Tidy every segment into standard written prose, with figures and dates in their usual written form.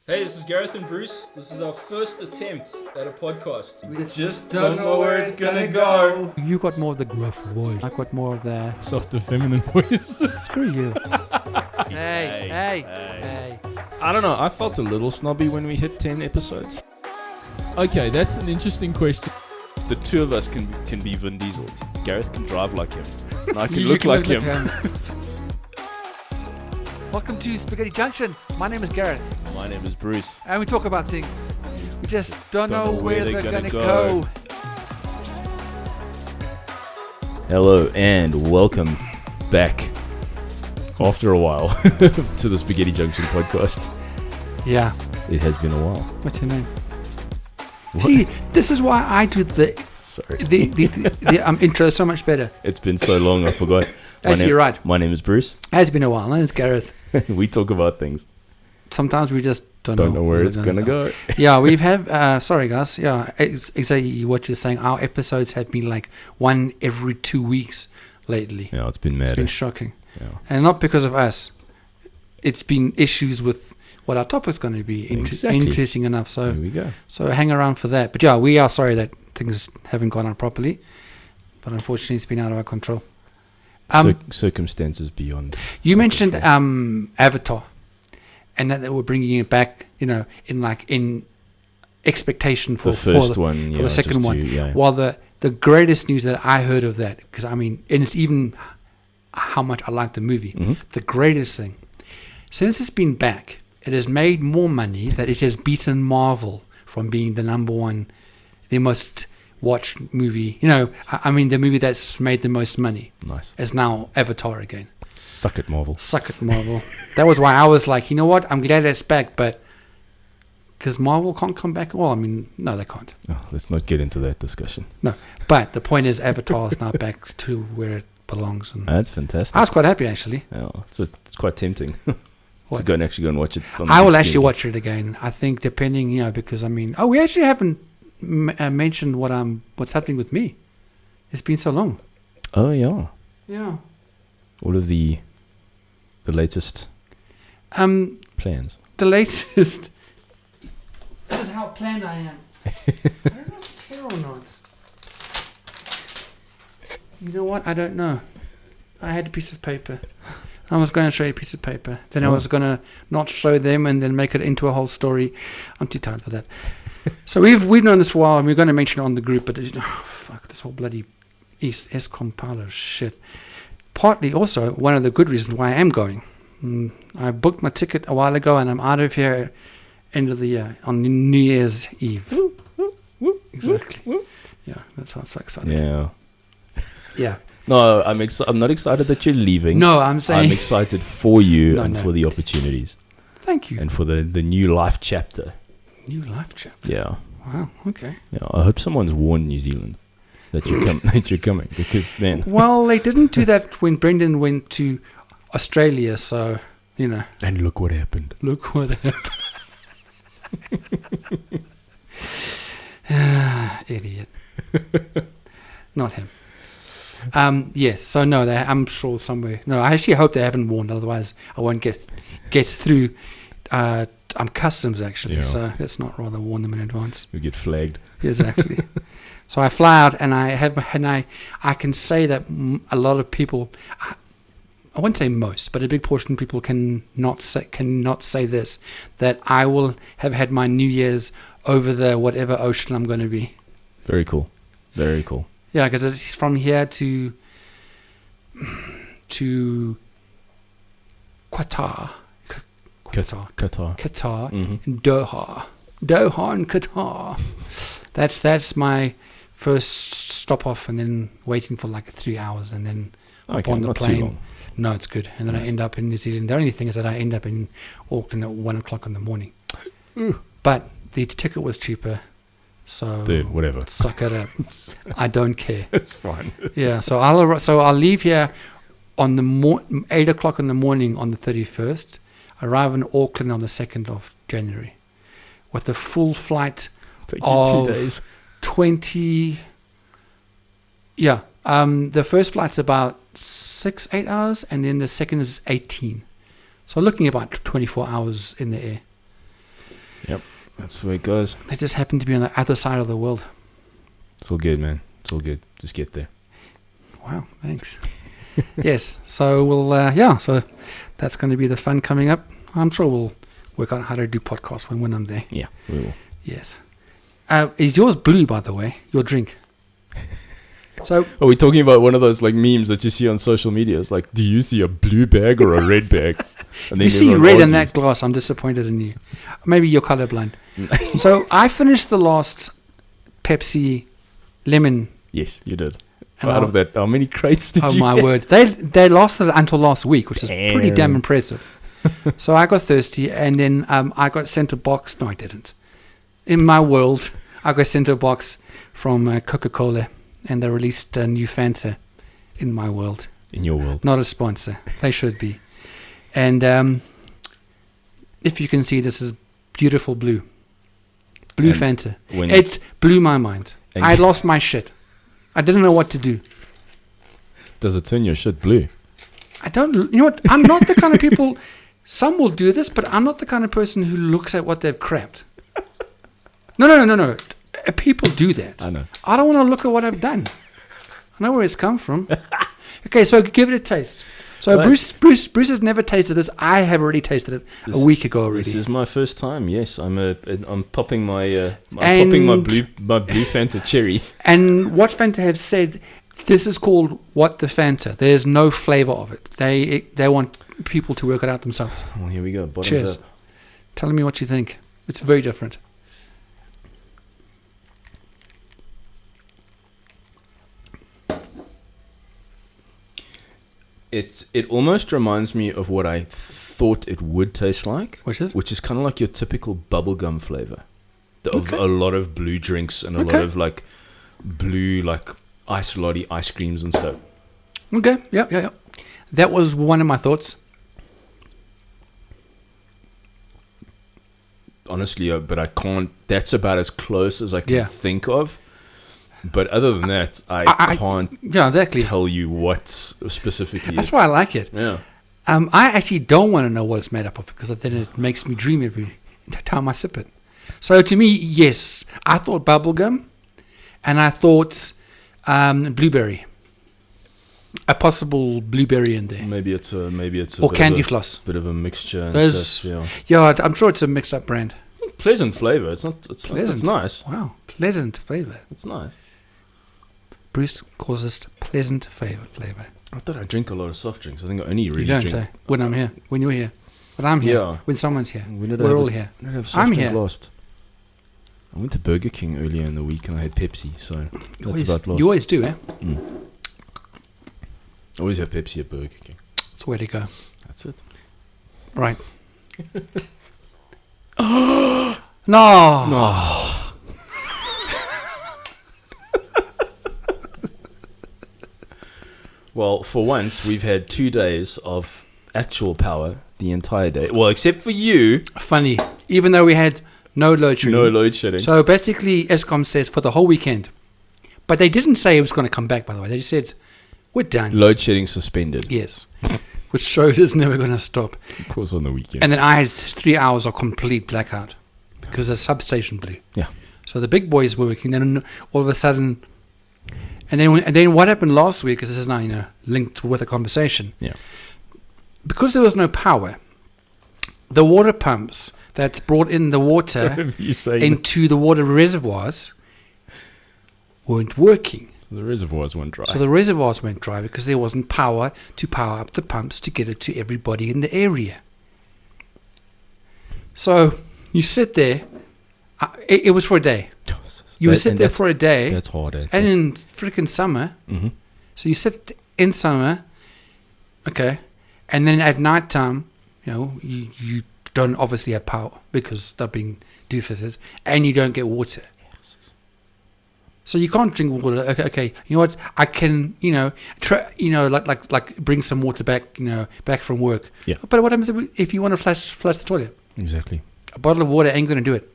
Hey, this is Gareth and Bruce. This is our first attempt at a podcast. We just don't know where it's gonna go. You got more of the gruff voice. I got more of the softer feminine voice. screw you. Hey. Hey. I don't know, I felt a little snobby when we hit 10 episodes. Okay, that's an interesting question. The two of us can be Vin Diesel. Gareth can drive like him. And I can You look can like look him. Welcome to Spaghetti Junction. My name is Gareth, My name is Bruce. and we talk about things. We just don't know where they're gonna go. go. Hello and welcome back after a while to the Spaghetti Junction podcast. Yeah. It has been a while. What's your name? What? See, this is why I do the Sorry. intro so much better. It's been so long I forgot. Actually, you're right. My name is Bruce. It has been a while. My name is Gareth. We talk about things. Sometimes we just don't know where it's gonna go. Yeah, we've sorry guys. Yeah, exactly what you're saying. Our episodes have been like one every 2 weeks lately. Yeah, it's been mad. It's been shocking. Yeah. And not because of us. It's been issues with what our topic's going to be. Exactly. Interesting enough. So Here we go. So hang around for that. But yeah, we are sorry that things haven't gone on properly. But unfortunately, it's been out of our control. Circumstances beyond. You mentioned Avatar, and that they were bringing it back. In expectation for the first for one, the second one. Yeah. While the greatest news that I heard of that, because I mean, and it's even how much I like the movie. Mm-hmm. The greatest thing, since it's been back, it has made more money. That it has beaten Marvel from being the number one, the most watched movie. I mean, the movie that's made the most money. Nice. Is now Avatar again. Suck it, Marvel. Suck it, Marvel. That was why I was like, you know what? I'm glad it's back, but because Marvel can't come back. Well, I mean, no, they can't. Oh, let's not get into that discussion. No, but the point is, Avatar is now back to where it belongs. And That's fantastic. I was quite happy actually. Yeah, it's quite tempting to What? go and watch it. On the I will big actually screen. watch it again. I think depending, because I mean, we actually haven't mentioned what's happening with me. It's been so long. Oh yeah. Yeah. All of the latest plans. The latest. This is how planned I am. I don't know if it's here or not. You know what? I don't know. I had a piece of paper. I was going to show you a piece of paper. Then I was going to not show them and then make it into a whole story. I'm too tired for that. So we've known this for a while and we're going to mention it on the group, but fuck, this whole bloody Eskom pile of shit. Partly also one of the good reasons why I am going. I booked my ticket a while ago and I'm out of here end of the year on New Year's Eve. Exactly. Yeah, that sounds so exciting. Yeah. Yeah. No, I'm not excited that you're leaving. No, I'm saying I'm excited for you No. for the opportunities thank you. and for the new life chapter. New life chapter. Yeah. Wow. Okay. Yeah. I hope someone's warned New Zealand that you're coming because man. Well, they didn't do that when Brendan went to Australia, so And look what happened. look what happened. Idiot. Not him. Yes. So no, I'm sure somewhere. No, I actually hope they haven't warned. Otherwise, I won't get through. I'm customs actually, Yeah. so let's not rather warn them in advance. We get flagged. Exactly. So I fly out, and I can say that a lot of people. I wouldn't say most, but a big portion of people cannot say this, that I will have had my New Year's over the whatever ocean I'm going to be. Very cool. Very cool. Yeah, because it's from here to Qatar. Qatar. Mm-hmm. And Doha and Qatar. That's my first stop off, and then waiting for like 3 hours, and then up on the not plane. too long. No, it's good. And then I end up in New Zealand. The only thing is that I end up in Auckland at 1 o'clock in the morning. Ooh. But the ticket was cheaper. So Dude, whatever. suck it up. I don't care. It's fine. Yeah, so I'll leave here on the 8 o'clock in the morning on the 31st. Arrive in Auckland on the 2nd of January with a full flight Take of you 2 days. 20. Yeah, the first flight's about 6-8 hours, and then the second is 18. So looking about 24 hours in the air. Yep, that's the way it goes. They just happen to be on the other side of the world. It's all good, man. It's all good. Just get there. Wow, thanks. Yes, so we'll, so that's going to be the fun coming up. I'm sure we'll work out how to do podcasts when I'm there. Yeah, we will. Yes. Is yours blue, by the way, your drink? So, are we talking about one of those like memes that you see on social media? It's like, do you see a blue bag or a red bag? And then you see everyone red in argues. that glass, I'm disappointed in you. Maybe you're colorblind. So I finished the last Pepsi lemon. Yes, you did. And Out of that, how many crates did oh you my get? word. They lasted until last week, which is pretty damn Damn. impressive. So I got thirsty, and then I got sent a box. No, I didn't. In my world, I got sent a box from Coca-Cola, and they released a new Fanta in my world. In your world. Not a sponsor. They should be. And if you can see, this is beautiful blue. Blue And Fanta. when- It blew my mind. And- I lost my shit. I didn't know what to do. Does it turn your shit blue? I don't, you know what? I'm not the kind of people, some will do this, but I'm not the kind of person who looks at what they've crapped. No. People do that. I know. I don't want to look at what I've done. I know where it's come from. Okay, so give it a taste. So Right. Bruce has never tasted this. I have already tasted it a week ago This already. is my first time. Yes, I'm popping my And- blue Fanta cherry. And what Fanta have said, this is called What the Fanta. There's no flavor of it. They want people to work it out themselves. Well, here we go. Bottoms Cheers. up. Tell me what you think. It's very different. It almost reminds me of what I thought it would taste like, Which is? which is kind of like your typical bubblegum flavor of Okay. a lot of blue drinks and a lot Okay. of like blue like ice lolly ice creams and stuff. Okay, yeah. That was one of my thoughts. Honestly, but I can't. That's about as close as I can Yeah. think of. But other than that, I can't Yeah, exactly. tell you what specifically. That's why I like it. Yeah. I actually don't want to know what it's made up of because then it makes me dream every time I sip it. So to me, yes, I thought bubblegum and I thought blueberry. A possible blueberry in there. Maybe it's a Or bit candy of floss. bit of a mixture. And Those- stuff, yeah. Yeah, I'm sure it's a mixed up brand. Pleasant flavor. It's not. It's Pleasant. nice. Wow, pleasant flavor. It's nice. Bruce calls this pleasant flavor. I thought I drink a lot of soft drinks. I think I only really You don't drink. say when I'm here, when you're here, when I'm here, Yeah. when someone's here. We need to We're have all a- here. I don't have soft I'm drink here. last. I went to Burger King earlier in the week and I had Pepsi, so that's about last. You always do, eh? Always have Pepsi at Burger King. It's the way to go. That's it. Right. No. Well, for once, we've had 2 days of actual power the entire day. Well, except for you, Funny. Even though we had no load shedding. no load shedding. So basically, Eskom says for the whole weekend. But they didn't say it was going to come back, by the way. They just said, we're done. Load shedding suspended. Yes. Which shows it's never going to stop. Of course, on the weekend. And then I had 3 hours of complete blackout because the substation blew. Yeah. So the big boys were working. Then all of a sudden, and then what happened last week? Because this is now linked with a conversation. Yeah. Because there was no power, the water pumps that brought in the water Whatever you say. into the water reservoirs weren't working. The reservoirs went dry. So the reservoirs went dry because there wasn't power to power up the pumps to get it to everybody in the area. So you sit there. It was for a day. You would sit there for a day. That's hard. And in freaking summer. Mm-hmm. So you sit in summer. Okay. And then at night time, you don't obviously have power because they're being doofuses. And you don't get water. So you can't drink water. Okay, you know what? I can, like bring some water back, back from work. Yeah. But what happens if you want to flush the toilet? Exactly. A bottle of water ain't going to do it.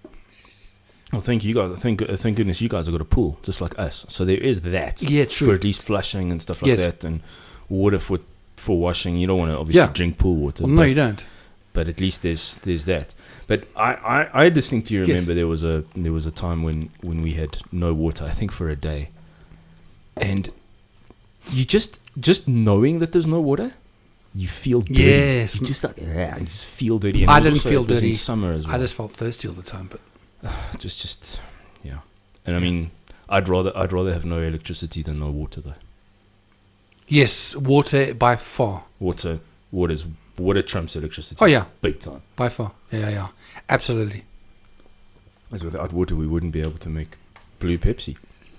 Well, thank you guys. Thank goodness you guys have got a pool just like us. So there is that. Yeah, true. For at least flushing and stuff like Yes. that, and water for washing. You don't want to obviously Yeah. drink pool water. Well, no, you don't. but at least there's that. But I distinctly remember there was a time when we had no water, I think for a day, and you just knowing that there's no water, you feel dirty. Yes. You just feel dirty. And I it was didn't also- feel it was dirty. in summer as well. I just felt thirsty all the time. But Yeah. And I mean, I'd rather have no electricity than no water though. yes, water by far. Water trumps electricity. Oh yeah, Big time. by far. Yeah, absolutely. As without water, we wouldn't be able to make blue Pepsi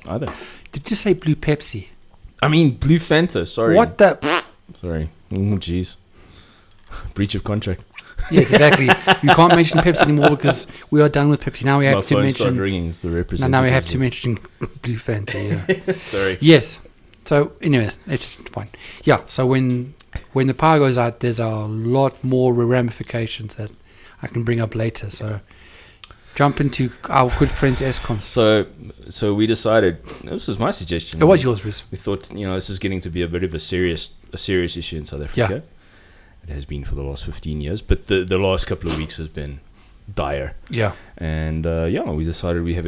either. Did you say blue Pepsi? I mean, blue Fanta. Sorry. What the? Sorry. Oh, jeez. Breach of contract. Yes, exactly. You can't mention Pepsi anymore because we are done with Pepsi. Now we My have to phone started mention. ringing. It's the Now representative. we have to mention blue Fanta. Yeah. Sorry. Yes. So anyway, it's fine. Yeah. So when the power goes out, there's a lot more ramifications that I can bring up later. So jump into our good friends Eskom. So we decided. This was my suggestion. It was yours, Riz. We thought, this is getting to be a bit of a serious issue in South Africa. It has been for the last 15 years, but the last couple of weeks has been dire. Yeah. And we decided we'd have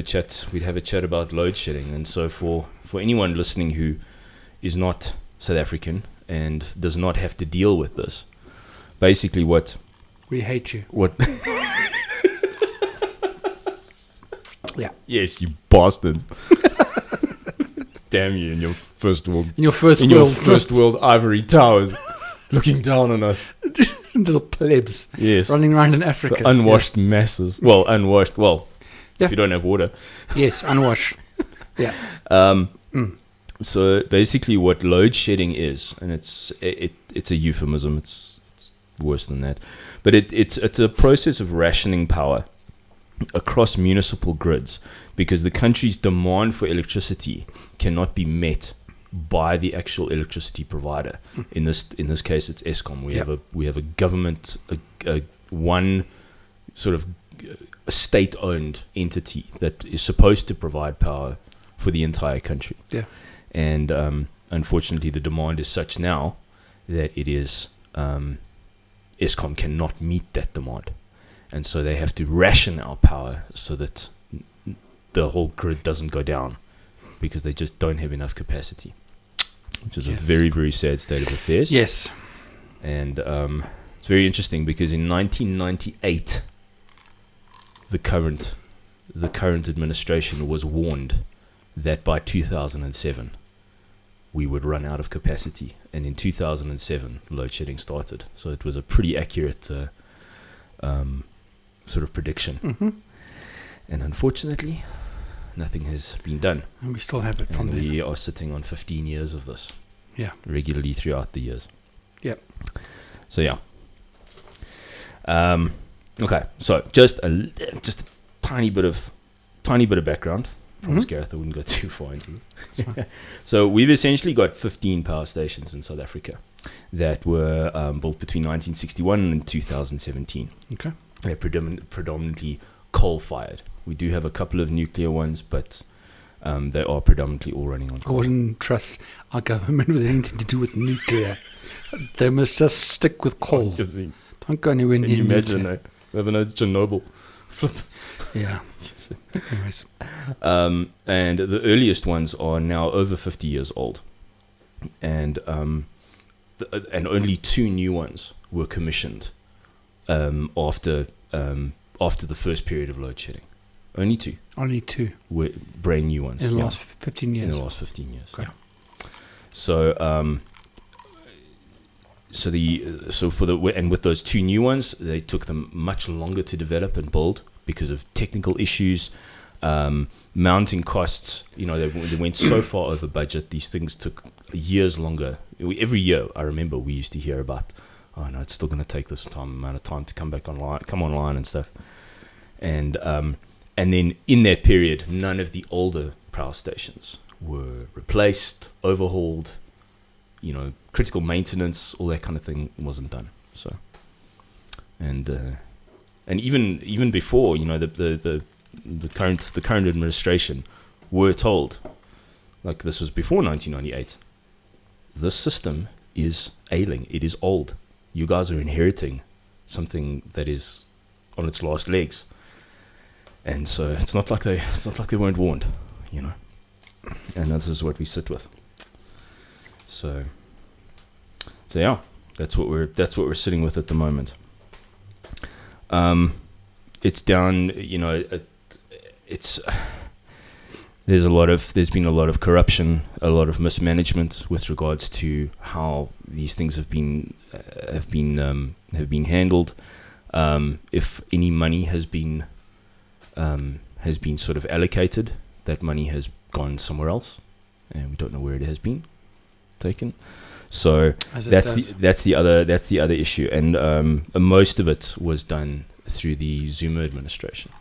a chat about load shedding. And so for anyone listening who is not South African and does not have to deal with this, basically We hate you. what Yeah. yes, you bastards. Damn you in your first world In your first in your world, first world ivory towers, looking down on us. little plebs Yes. running around in Africa. The unwashed masses. Well, unwashed. Well, Yeah. if you don't have water. Yes, unwashed. Yeah. So basically, what load shedding is, and it's a euphemism. It's worse than that, but it's a process of rationing power across municipal grids because the country's demand for electricity cannot be met by the actual electricity provider. In this case, it's Eskom. We have a government, a one sort of state-owned entity that is supposed to provide power for the entire country. Yeah. And unfortunately, the demand is such now that it is Eskom cannot meet that demand, and so they have to ration our power so that the whole grid doesn't go down because they just don't have enough capacity, which is a very, very sad state of affairs. Yes. And it's very interesting because in 1998, the current administration was warned that by 2007 we would run out of capacity, and in 2007 load shedding started. So it was a pretty accurate sort of prediction. Mm-hmm. And unfortunately, nothing has been done. And we still have it from And there. we are sitting on 15 years of this. Yeah. Regularly throughout the years. Yep. So yeah. Okay. So just a tiny bit of background. Promise Gareth I wouldn't go too far into this. So we've essentially got 15 power stations in South Africa that were built between 1961 and 2017. Okay. They're predominantly coal-fired. We do have a couple of nuclear ones, but they are predominantly all running on I coal. wouldn't trust our government with anything to do with nuclear. They must just stick with coal. Don't go anywhere near Can you imagine? nuclear. We have another Chernobyl. Yeah. Anyways. And the earliest ones are now over 50 years old, and only 2 new ones were commissioned after the first period of load shedding. Only 2 Only 2 were brand new ones in the last 15 years. In the last 15 years. Okay. Yeah. So with those 2 new ones, they took them much longer to develop and build because of technical issues, mounting costs. They went so far over budget. These things took years longer. Every year, I remember we used to hear about, oh no, it's still going to take this amount of time to come online and stuff. And then in that period, none of the older power stations were replaced, overhauled. Critical maintenance, all that kind of thing wasn't done. So, and even before, the current administration were told, like this was before 1998, this system is ailing. It is old. You guys are inheriting something that is on its last legs. And so it's not like they weren't warned, you know. And this is what we sit with. So yeah, that's what we're sitting with at the moment. It's down, you know. There's been a lot of corruption, a lot of mismanagement with regards to how these things have been handled. If any money has been sort of allocated, that money has gone somewhere else, and we don't know where it has been taken. So that's the other issue, and most of it was done through the Zuma administration.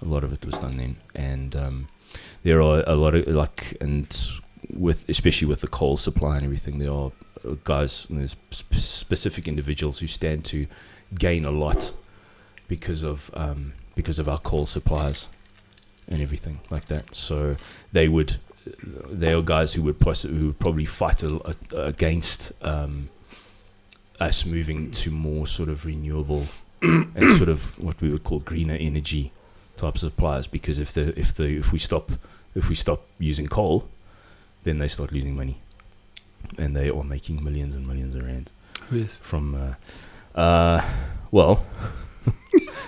A lot of it was done then, and there are a lot of especially with the coal supply and everything, there are guys and there's specific individuals who stand to gain a lot because of our coal supplies and everything like that. So they are guys who would probably fight against us moving to more sort of renewable and sort of what we would call greener energy types of suppliers, because if we stop using coal, then they start losing money, and they are making millions and millions of rands. Yes. From well,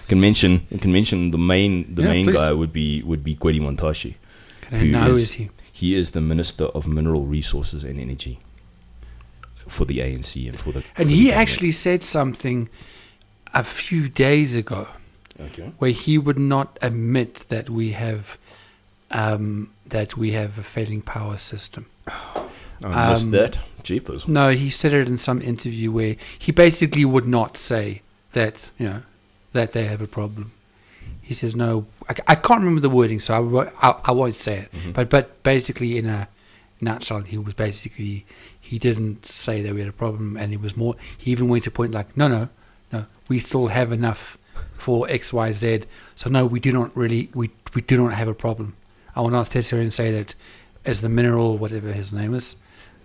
can mention the main please. guy would be Gwedi Montashi. Who is he? He is the Minister of Mineral Resources and Energy for the ANC and for the. And he actually said something a few days ago, where he would not admit that we have a failing power system. I missed that. Jeepers. No, he said it in some interview where he basically would not say that, you know, that they have a problem. He says, no, I can't remember the wording, so I won't say it. Mm-hmm. But basically, in a nutshell, he didn't say that we had a problem, and it was more, he even went to point like, no, we still have enough for X, Y, Z. So no, we do not have a problem. I will not sit here and say that as the mineral, whatever his name is.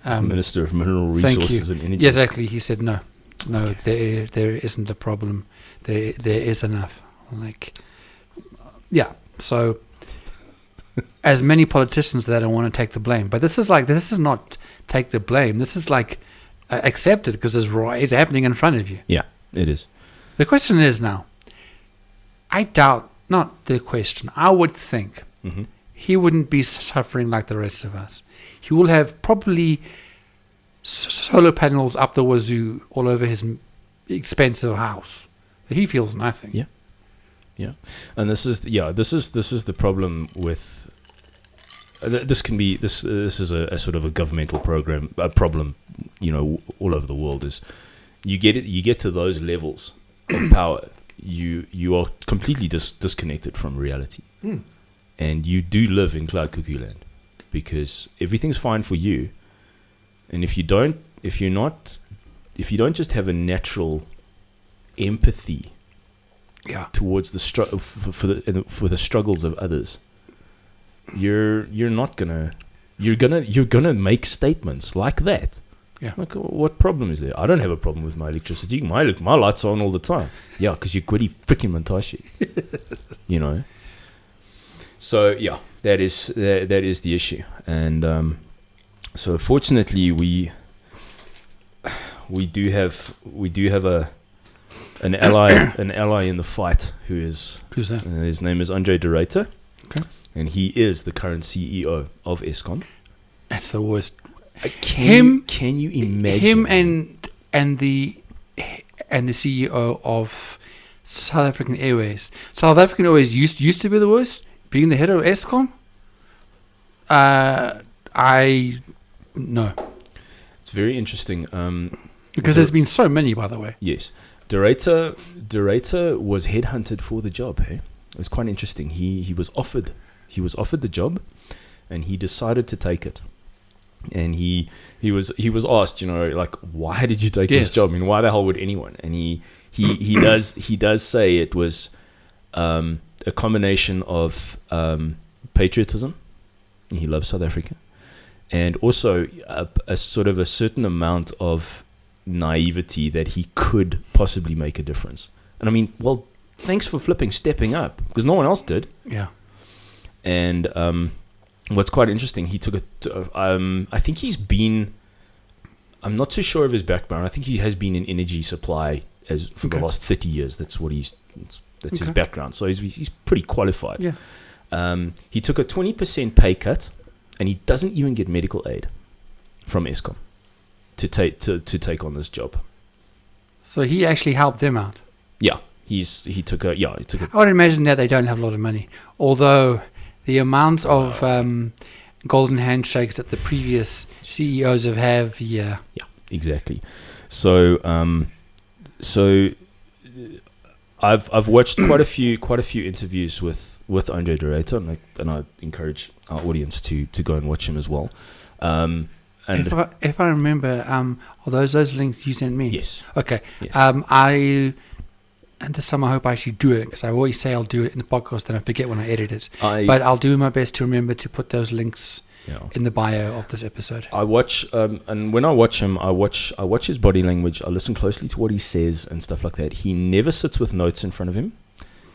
Minister of Mineral Resources and Energy. Yeah, exactly. He said, no, there isn't a problem. There is enough. Like, yeah. So, as many politicians that don't want to take the blame, but this is not take the blame. This is like accept it because it's happening in front of you. Yeah, it is. The question is now, I doubt, not the question, I would think he wouldn't be suffering like the rest of us. He will have probably solar panels up the wazoo all over his expensive house. He feels nothing. Yeah, and this is the problem with. This is a sort of a governmental problem, you know, all over the world. Is you get to those levels of power, you are completely disconnected from reality, and you do live in cloud cuckoo land, because everything's fine for you, and if you don't just have a natural empathy towards the for the struggles of others, you're gonna make statements like that. Yeah. Like, what problem is there? I don't have a problem with my electricity. My lights are on all the time. Yeah, because you're Gwedi freaking Montashi. You know. So yeah, that is the issue, and so fortunately we do have an ally in the fight who's that? His name is Andre de Ruyter. Okay. And he is the current CEO of Eskom. That's the worst. Can you imagine him and the CEO of South African Airways? South African Airways used to be the worst, being the head of Eskom. No. It's very interesting. Because there's been so many, by the way. Yes. De Ruyter was headhunted for the job. Hey? It was quite interesting. He was offered the job, and he decided to take it. And he was asked, you know, like, why did you take this job? I mean, why the hell would anyone? And he does say it was a combination of patriotism. He loves South Africa, and also a sort of a certain amount of naivety that he could possibly make a difference. And I mean, well, thanks for stepping up, because no one else did. Yeah. And what's quite interesting, he took I think he's been, I'm not too sure of his background. I think he has been in energy supply for the last 30 years. That's what that's his background. So he's pretty qualified. Yeah. He took a 20% pay cut, and he doesn't even get medical aid from Eskom to take on this job. So he actually helped them out. Yeah. He took a I would imagine that they don't have a lot of money, although the amount of golden handshakes that the previous CEOs have, yeah. Yeah, exactly. So I've watched quite a few interviews with Andre de Ruyter, and I encourage our audience to go and watch him as well. And if I remember, are those links you sent me? Yes. Okay. Yes. And this time I hope I actually do it, because I always say I'll do it in the podcast and I forget when I edit it. But I'll do my best to remember to put those links in the bio of this episode. I watch, and when I watch him, I watch his body language. I listen closely to what he says and stuff like that. He never sits with notes in front of him,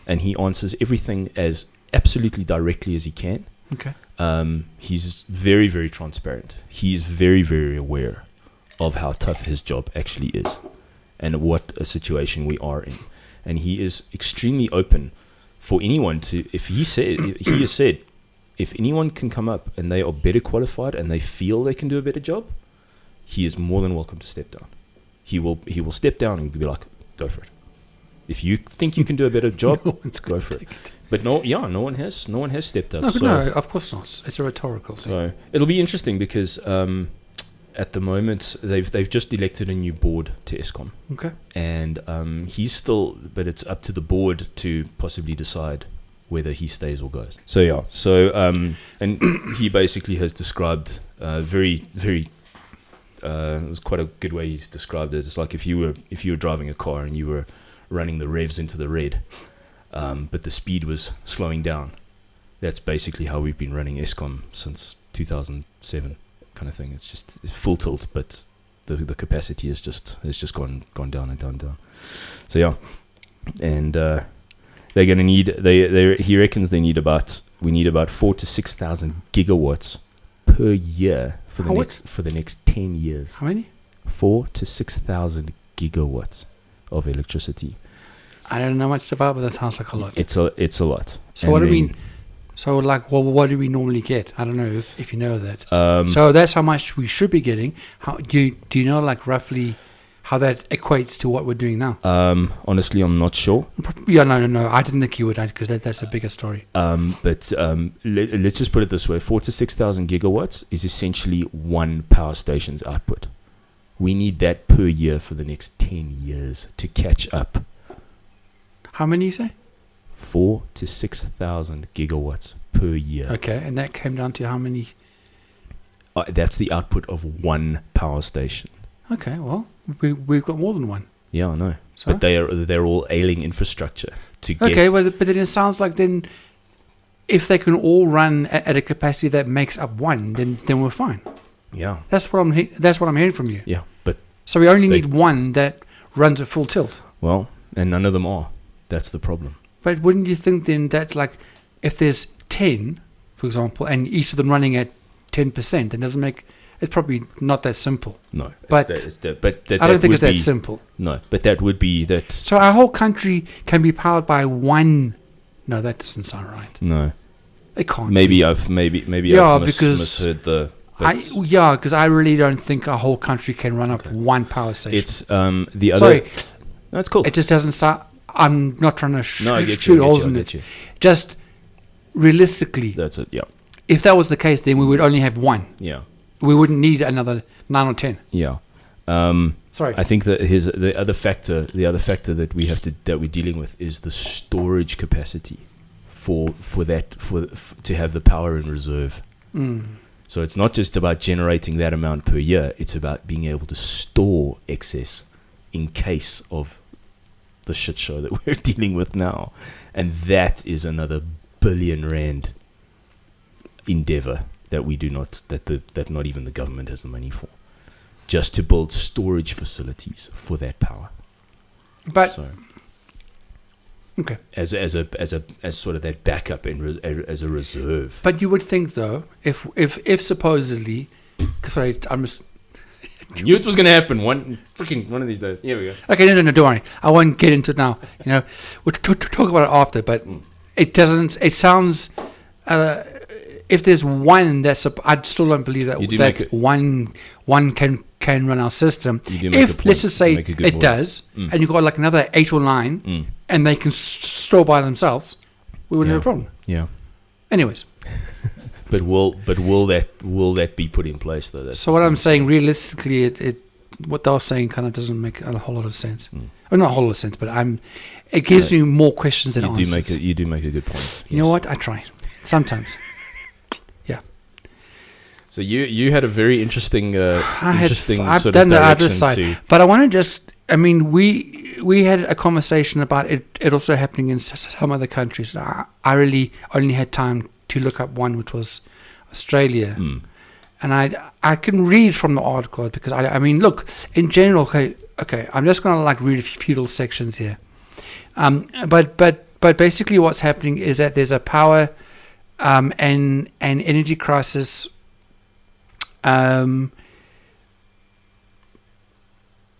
and he answers everything as absolutely directly as he can. Okay. He's very, very transparent. He's very, very aware of how tough his job actually is and what a situation we are in. And he is extremely open for anyone to, he has said, if anyone can come up and they are better qualified and they feel they can do a better job, he is more than welcome to step down. He will step down and be like, go for it. If you think you can do a better job, go for it. But no one has stepped up. No, of course not. It's a rhetorical thing. So it'll be interesting because at the moment they've just elected a new board to Eskom. Okay. And but it's up to the board to possibly decide whether he stays or goes. And he basically has described very, very. It was quite a good way he's described it. It's like if you were driving a car and you were running the revs into the red, but the speed was slowing down. That's basically how we've been running Eskom since 2007, kind of thing. It's just full tilt, but the capacity has just gone down and down. So yeah, and they're gonna need he reckons we need about 4,000 to 6,000 gigawatts per year for the next 10 years. How many? 4,000 to 6,000 gigawatts of electricity. I don't know much about, but that sounds like a lot. It's a lot. So what do we? So what do we normally get? I don't know if you know that. So that's how much we should be getting. How do you know roughly how that equates to what we're doing now? Honestly, I'm not sure. Yeah, no. I didn't think you would, because that's a bigger story. But let's just put it this way: 4,000 to 6,000 gigawatts is essentially one power station's output. We need that per year for the next 10 years to catch up. How many you say? 4,000 to 6,000 gigawatts per year. Okay, and that came down to how many? That's the output of one power station. Okay, well, we've got more than one. Yeah, I know. So? But they're all ailing infrastructure to get. Okay, well, but then it sounds like then, if they can all run at a capacity that makes up one, then we're fine. Yeah. That's what I'm hearing from you. Yeah, but so we only need one that runs at full tilt. Well, and none of them are. That's the problem. But wouldn't you think then that if there's 10, for example, and each of them running at 10%, it doesn't make. It's probably not that simple. No, but I don't think it's that simple. No, but that would be that. So our whole country can be powered by one. No, that doesn't sound right. No, it can't. Maybe I've misheard the. Because I really don't think our whole country can run up one power station. It's the other. Sorry, no, it's cool. It just doesn't sound. I'm not trying to shoot you, holes in it. Just realistically, that's it. Yeah. If that was the case, then we would only have one. Yeah. We wouldn't need another 9 or 10. Yeah. Sorry. I think that the other factor that we're dealing with is the storage capacity for to have the power in reserve. So it's not just about generating that amount per year. It's about being able to store excess in case of the shit show that we're dealing with now. And that is another R1 billion endeavor that we do not, that not even the government has the money for. just to build storage facilities for that power. But So okay. as sort of that backup and as a reserve. But you would think though, if supposedly, sorry, I'm just I knew it was going to happen one of these days. Here we go. okay. No, don't worry. I won't get into it now. We'll talk about it after. But it doesn't. It sounds. If there's one I still don't believe that one can run our system. If let's just say it does, and you've got like another 8 or 9, and they can store by themselves, we wouldn't have a problem. Yeah. Anyways. But will that be put in place though? That's So what I'm saying, realistically, what they're saying kind of doesn't make a whole lot of sense. Well, not a whole lot of sense, but it gives me more questions than answers. You do make a good point. You know what? I try sometimes. Yeah. So you had a very interesting I've sort done of the other direction side, to. but I want to just. I mean, we had a conversation about it also happening in some other countries. I really only had time to look up one, which was Australia. And I can read from the article because I mean, look, in general, okay, I'm just going to like read a few little sections here. But basically what's happening is that there's a power and energy crisis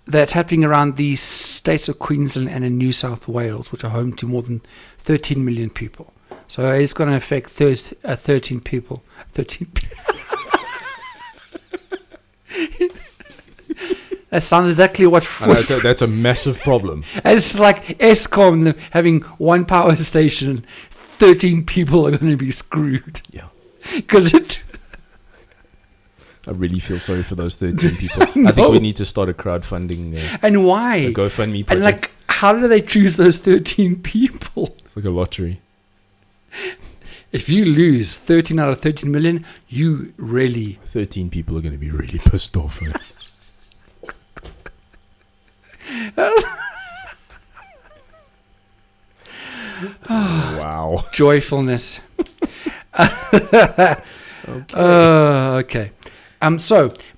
that's happening around the states of Queensland and in New South Wales, which are home to more than 13 million people. So it's going to affect 13 people. 13 That sounds exactly what... That's a massive problem. It's like Eskom having one power station. 13 people are going to be screwed. Yeah. Because I really feel sorry for those 13 people. I think we need to start a crowdfunding. And why? A GoFundMe project. And like, how do they choose those 13 people? It's like a lottery. If you lose 13 out of 13 million, you really... 13 people are going to be really pissed off. Wow. Joyfulness. Okay.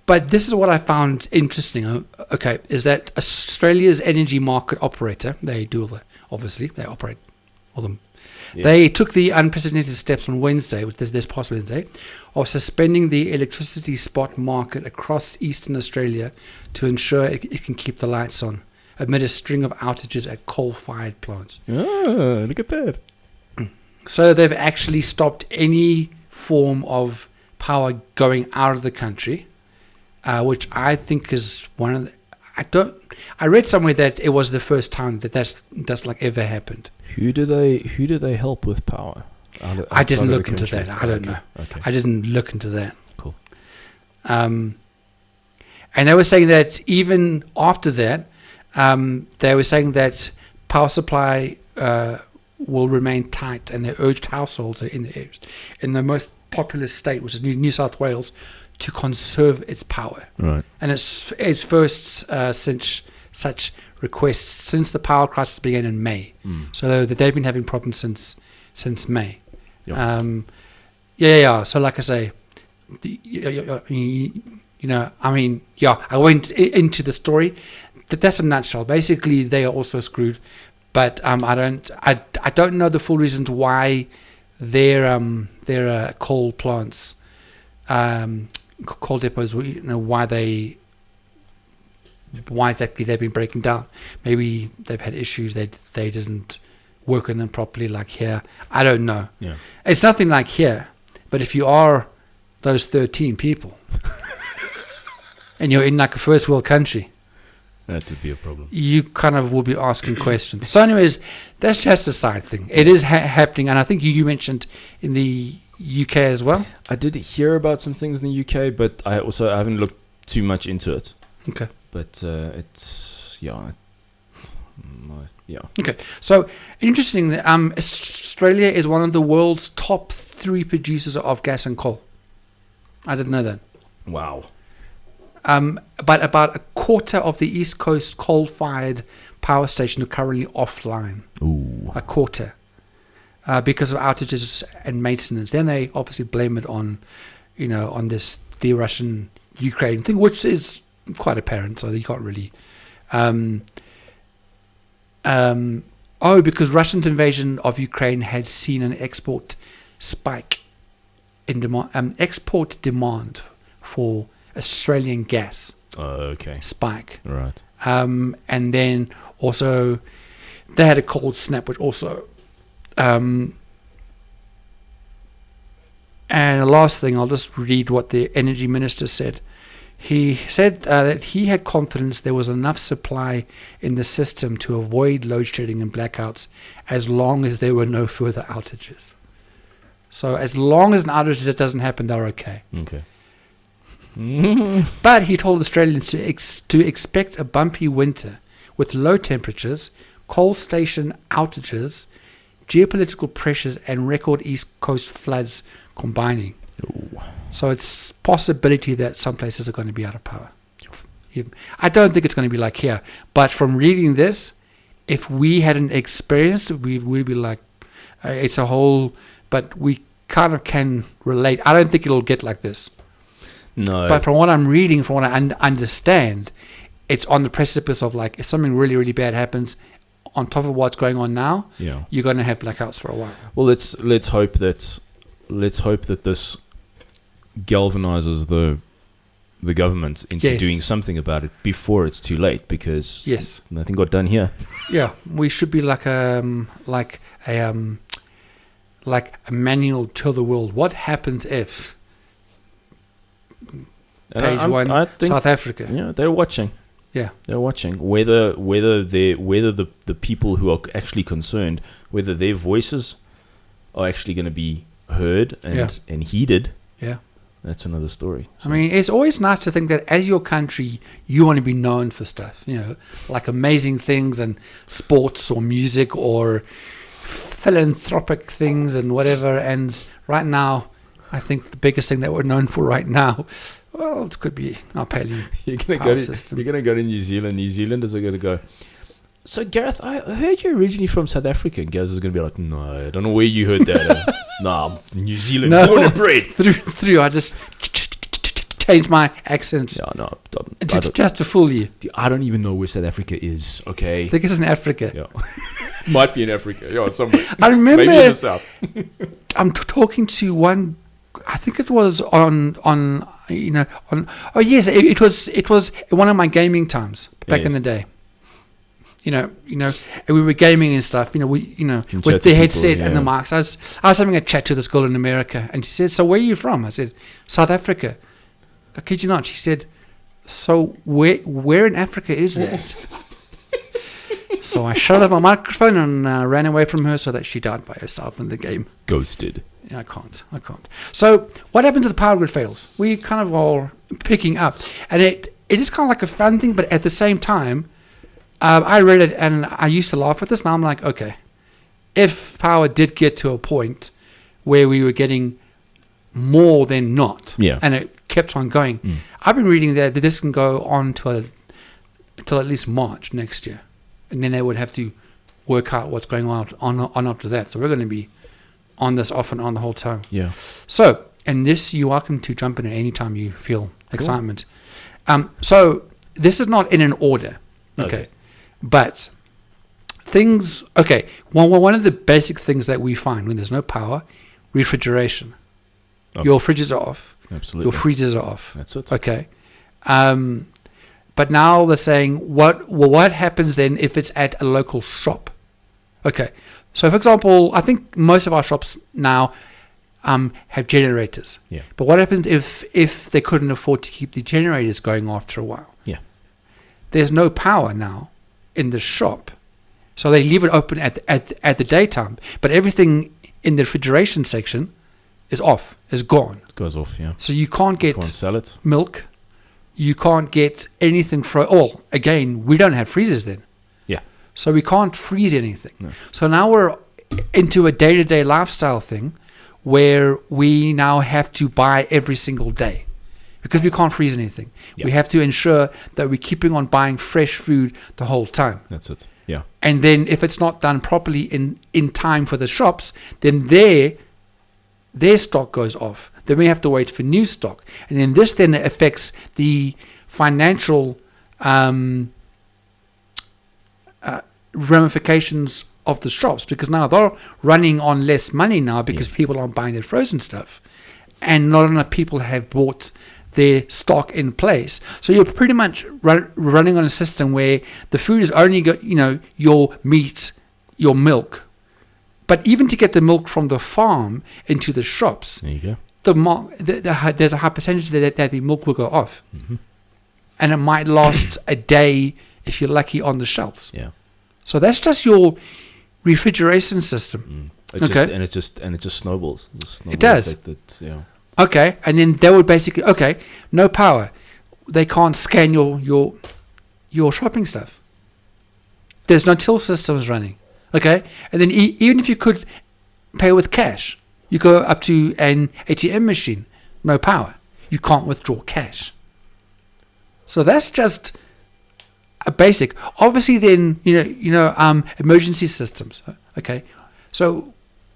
But this is what I found interesting. Okay, is that Australia's energy market operator, they operate all them. Yeah. They took the unprecedented steps on Wednesday, this past Wednesday, of suspending the electricity spot market across eastern Australia to ensure it can keep the lights on amid a string of outages at coal-fired plants. Oh, look at that. So they've actually stopped any form of power going out of the country, which I think is one of the... I read somewhere that it was the first time that's like ever happened. Who do they help with power? I didn't look into that. I don't know. Okay. I didn't look into that. Cool. And they were saying that even after that, they were saying that power supply will remain tight, and they urged households in the most populous state, which is New South Wales, to conserve its power. Right. And it's first since such requests since the power crisis began in May. So they've been having problems since May. Yeah. So like I say, I went into the story. That's a nutshell. Basically, they are also screwed. But I don't know the full reasons why their coal plants, coal depots, why exactly they've been breaking down. Maybe they've had issues, they didn't work on them properly like here. I don't know. Yeah. It's nothing like here, but if you are those 13 people and you're in like a first world country, that would be a problem. You kind of will be asking questions. So anyways, that's just a side thing. It is happening, and I think you mentioned in the UK as well. I did hear about some things in the UK, but I haven't looked too much into it. Okay. But it's yeah. Okay, so interesting. Australia is one of the world's top 3 producers of gas and coal. I didn't know that. Wow. But about a quarter of the East Coast coal-fired power stations are currently offline. Ooh. A quarter. Because of outages and maintenance. Then they obviously blame it on, on the Russian-Ukraine thing, which is quite apparent, so you can't really. Because Russia's invasion of Ukraine had seen an export spike in demand, export demand for Australian gas Okay. spike. Right. And then also they had a cold snap, which also. And the last thing, I'll just read what the energy minister said. He said that he had confidence there was enough supply in the system to avoid load shedding and blackouts as long as there were no further outages. So as long as an outage doesn't happen, they're okay. Okay. But he told Australians to expect a bumpy winter with low temperatures, coal station outages, geopolitical pressures, and record East Coast floods combining. Ooh. So it's possibility that some places are going to be out of power. I don't think it's going to be like here. But from reading this, if we hadn't experienced it, we'd be like, it's a whole... But we kind of can relate. I don't think it'll get like this. No. But from what I'm reading, from what I understand, it's on the precipice of like, if something really, really bad happens, on top of what's going on now, Yeah. you're going to have blackouts for a while. Well, let's hope that this galvanizes the government into doing something about it before it's too late, because Yes. nothing got done here. Yeah, we should be like a manual to the world. What happens if page one, I think, South Africa? yeah, they're watching. Yeah. They're watching whether the people who are actually concerned, whether their voices are actually going to be heard and heeded. Yeah. That's another story. I mean, it's always nice to think that as your country, you want to be known for stuff, like amazing things and sports or music or philanthropic things and whatever. And right now, I think the biggest thing that we're known for right now, well, it could be our You're gonna power go. system. You're gonna go to New Zealand. New Zealanders are gonna go. So Gareth, I heard you're originally from South Africa. And Gareth is gonna be like, no, I don't know where you heard that. Nah, New Zealand, born and bred. Through, I just changed my accent Yeah, no, just to fool you. I don't even know where South Africa is. Okay. I think it's in Africa. Yeah. Might be in Africa. Yeah, somewhere. I remember Maybe in the south. I'm talking to one. I think it was on. Oh yes, it was one of my gaming times back in the day. And we were gaming and stuff. With the headset and the mics. I was having a chat to this girl in America, and she said, "So where are you from?" I said, "South Africa." I kid you not. She said, "So where in Africa is that?" So I shut off my microphone and ran away from her so that she died by herself in the game. Ghosted. Yeah, I can't. So what happens if the power grid fails? We kind of are picking up. And it is kind of like a fun thing, but at the same time, I read it and I used to laugh at this. Now I'm like, okay, if power did get to a point where we were getting more than not, and it kept on going, I've been reading that this can go on till at least March next year. And then they would have to work out what's going on after that. So we're going to be on this off and on the whole time. Yeah. So, and this, you're welcome to jump in at any time you feel excitement. So this is not in an order. Okay. But things, one of the basic things that we find when there's no power, refrigeration. Okay. Your fridges are off. Absolutely. Your freezers are off. That's it. Okay. But now they're saying, what happens then if it's at a local shop? Okay. So, for example, I think most of our shops now have generators. Yeah. But what happens if they couldn't afford to keep the generators going after a while? Yeah. There's no power now in the shop. So they leave it open at the daytime. But everything in the refrigeration section is off, is gone. It goes off, yeah. So you can't get sell it. Milk. You can't get anything again, we don't have freezers then. Yeah. So we can't freeze anything. No. So now we're into a day-to-day lifestyle thing where we now have to buy every single day because we can't freeze anything. Yeah. We have to ensure that we're keeping on buying fresh food the whole time. That's it. Yeah. And then if it's not done properly in time for the shops, then their stock goes off. then we have to wait for new stock. And then this then affects the financial ramifications of the shops, because now they're running on less money now because people aren't buying their frozen stuff, and not enough people have bought their stock in place. So you're pretty much running on a system where the food is only your meat, your milk, but even to get the milk from the farm into the shops, There you go. there's a high percentage that the milk will go off, and it might last a day if you're lucky on the shelves. Yeah. So that's just your refrigeration system. It Okay. just snowballs. The snowball It does. effect that, Okay, and then they would basically, no power. They can't scan your shopping stuff. There's no till systems running. Okay, and then even if you could pay with cash, you go up to an ATM machine, no power. You can't withdraw cash. So that's just a basic. Obviously, then emergency systems. Okay, so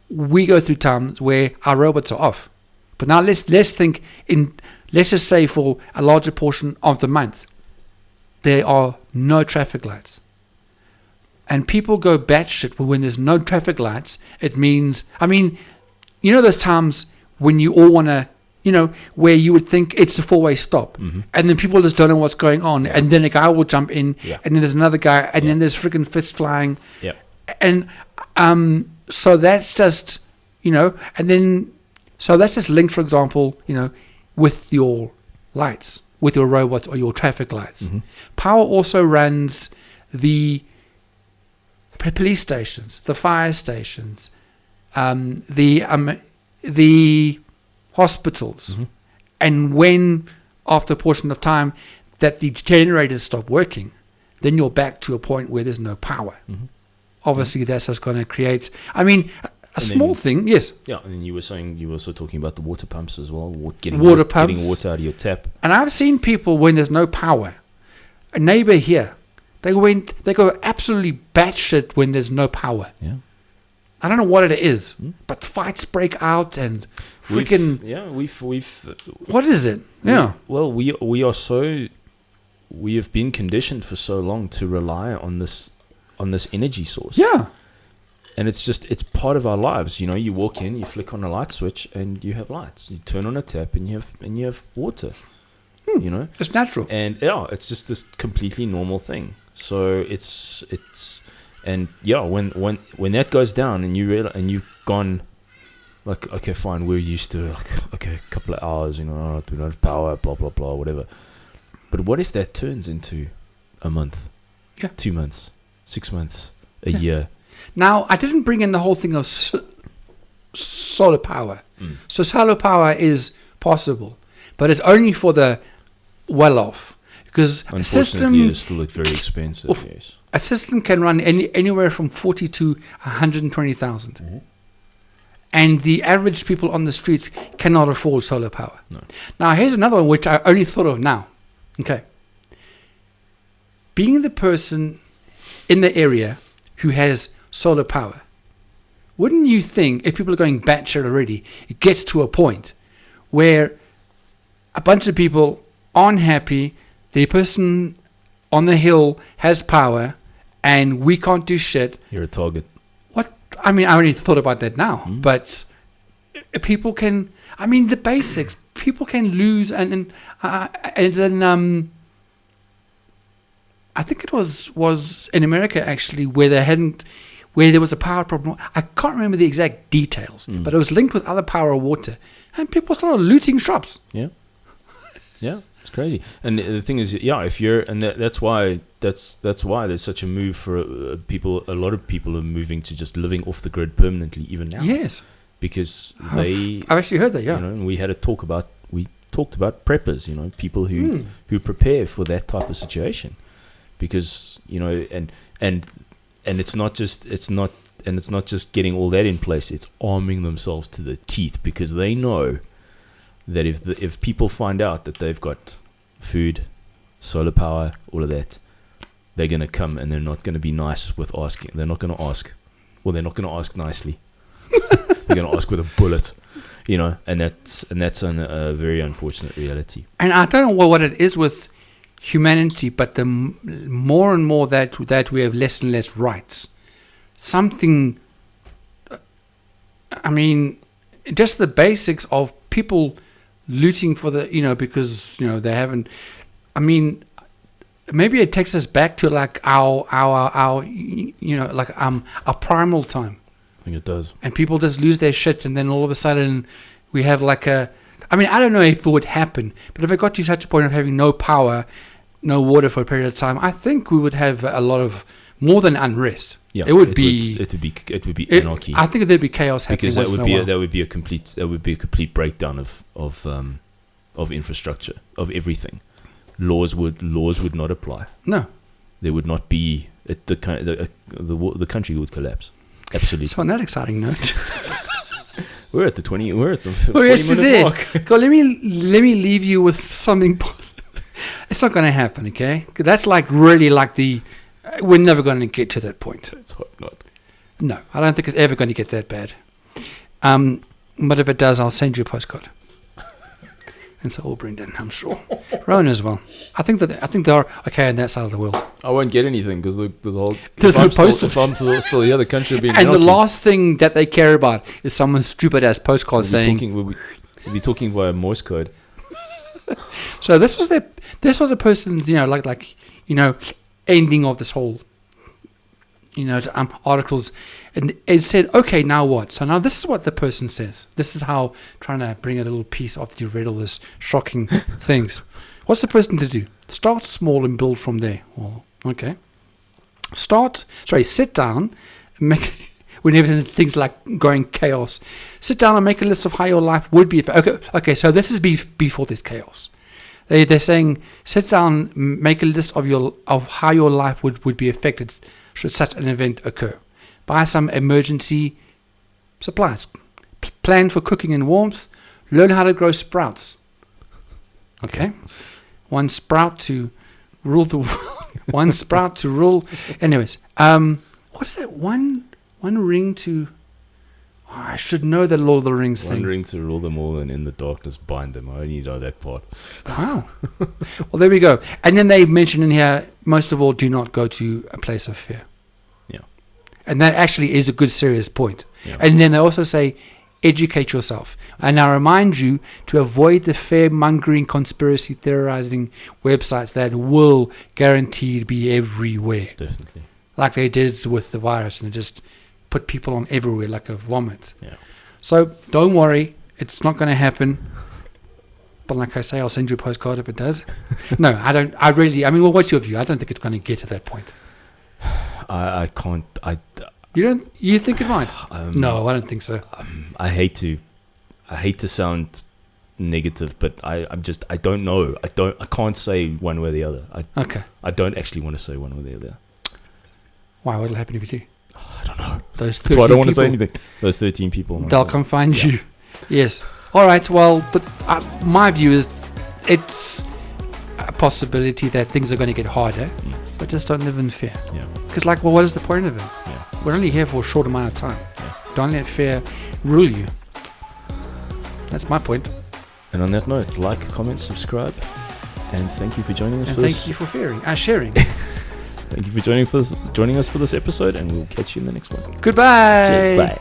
we go through times where our robots are off. But now let's think let's just say for a larger portion of the month, there are no traffic lights. And people go batshit when there's no traffic lights. It means, those times when you all want to, where you would think it's a four-way stop. And then people just don't know what's going on. And then a guy will jump in, and then there's another guy, and then there's freaking fists flying. Yeah. And so that's just, and then... So that's just linked, for example, with your lights, with your robots or your traffic lights. Power also runs the police stations, the fire stations, the hospitals. And when, after a portion of time, that the generators stop working, then you're back to a point where there's no power. Obviously, that's just going to create... A small thing, yes. Yeah, and you were saying, you were also talking about the water pumps as well, getting water pumps, getting water out of your tap. And I've seen people when there's no power. A neighbor here, they go absolutely batshit when there's no power. Yeah. I don't know what it is, but fights break out and freaking. We've. What is it? Yeah. We have been conditioned for so long to rely on this energy source. Yeah. And it's part of our lives. You walk in, you flick on a light switch, and you have lights. You turn on a tap, and you have water. It's natural. And it's just this completely normal thing. So when that goes down, and you realize, and you've gone, like, okay, fine, we're used to a couple of hours, we don't have power, blah blah blah, whatever. But what if that turns into a month, 2 months, 6 months, a year? Now, I didn't bring in the whole thing of solar power. So solar power is possible, but it's only for the well-off. Because unfortunately, it still look very expensive. Yes, a system can run anywhere from 40 to 120,000. And the average people on the streets cannot afford solar power. No. Now, here's another one which I only thought of now. Okay. Being the person in the area who has solar power, wouldn't you think, if people are going batshit already, it gets to a point where a bunch of people aren't happy, the person on the hill has power, and we can't do shit? You're a target. What? I only thought about that now, but people can, the basics, people can lose, and I think it was in America actually where there was a power problem. I can't remember the exact details, but it was linked with other power or water, and people started looting shops. Yeah, it's crazy. And the thing is, if you're, and that's why there's such a move for people. A lot of people are moving to just living off the grid permanently, even now. Yes, because I've actually heard that. Yeah, and we talked about preppers. People who prepare for that type of situation. Because and it's not just getting all that in place, it's arming themselves to the teeth, because they know that if people find out that they've got food, solar power, all of that, they're going to come, and they're not going to be nice with asking. They're not going to ask nicely. We're going to ask with a bullet, and that's a very unfortunate reality. And I don't know what it is with humanity, but the more and more that we have less and less rights, something. I mean, just the basics of people looting for because they haven't. I mean, maybe it takes us back to like our primal time. I think it does. And people just lose their shit, and then all of a sudden we have like I don't know if it would happen, but if it got to such a point of having no power, no water for a period of time, I think we would have a lot of more than unrest. Yeah, it would be anarchy. I think there'd be chaos happening because that would be a complete breakdown of infrastructure, of everything. Laws would not apply. No, there would not be the country would collapse. Absolutely. So on that exciting note, we're at the 40 minute mark. Go, let me leave you with something positive. It's not going to happen, okay? That's like really like we're never going to get to that point. Let's hope not. No, I don't think it's ever going to get that bad. But if it does, I'll send you a postcard. And so will Brendan, I'm sure. Rowan as well. I think they are okay on that side of the world. I won't get anything because there's no postal. If I'm still here, the country will be. And the last thing that they care about is someone's stupid ass postcard saying. We'll be talking via Morse code. So this was a person's ending of this whole articles, and it said, okay, now what? So now this is what the person says. This is how trying to bring a little piece after you read all this shocking things. What's the person to do? Start small and build from there. Well, okay. Sit down, and make whenever things like going chaos. Sit down and make a list of how your life would be. Okay. So this is before this chaos. They're saying, sit down, make a list of how your life would be affected should such an event occur. Buy some emergency supplies. Plan for cooking and warmth. Learn how to grow sprouts. Okay. One sprout to rule the one sprout to rule. Anyways, what is that? One ring to. Oh, I should know the Lord of the Rings thing. One ring to rule them all, and in the darkness bind them. I only know that part. Wow. Well, there we go. And then they mention in here, most of all, do not go to a place of fear. Yeah. And that actually is a good, serious point. Yeah. And then they also say, educate yourself. And I remind you to avoid the fear-mongering, conspiracy theorizing websites that will guaranteed be everywhere. Definitely. Like they did with the virus, and just put people on everywhere like a vomit. Yeah. So don't worry, it's not going to happen. But like I say, I'll send you a postcard if it does. No, I don't. Well, what's your view? I don't think it's going to get to that point. I can't. You don't? You think it might? No, I don't think so. I hate to sound negative, but I don't know. I can't say one way or the other. Okay. I don't actually want to say one way or the other. Why? What'll happen if you do? I don't know. Those 13 That's why I don't want to people, say anything. Those 13 people. They'll come find you. Yes. All right. Well, my view is it's a possibility that things are going to get harder, but just don't live in fear. Yeah. Because, what is the point of it? Yeah. We're only here for a short amount of time. Yeah. Don't let fear rule you. That's my point. And on that note, like, comment, subscribe, and thank you for joining us. And thank you for sharing. Thank you for joining us for this episode, and we'll catch you in the next one. Goodbye. Cheers, bye.